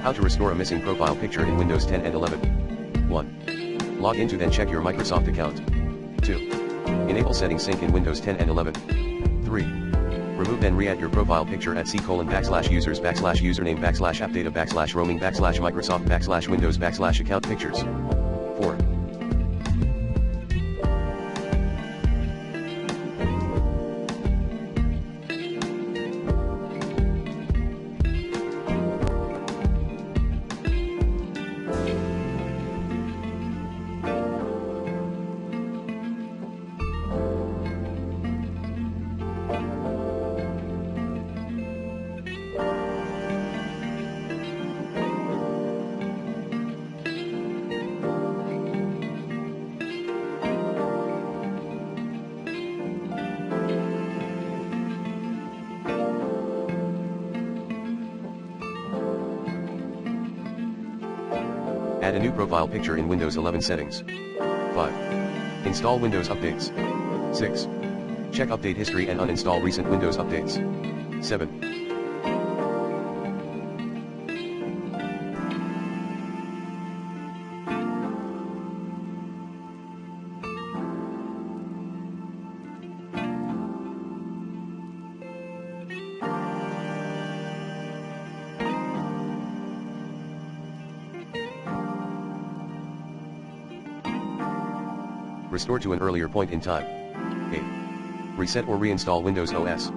How to restore a missing profile picture in Windows 10 and 11. 1. Log into then check your Microsoft account. 2. Enable settings sync in Windows 10 and 11. 3. Remove then re-add your profile picture at c:\users /username /appdata /roaming /Microsoft /Windows /account pictures. 4. Add a new profile picture in Windows 11 settings. 5. Install Windows updates. 6. Check update history and uninstall recent Windows updates. 7. Restore to an earlier point in time. 8. Reset or reinstall Windows OS.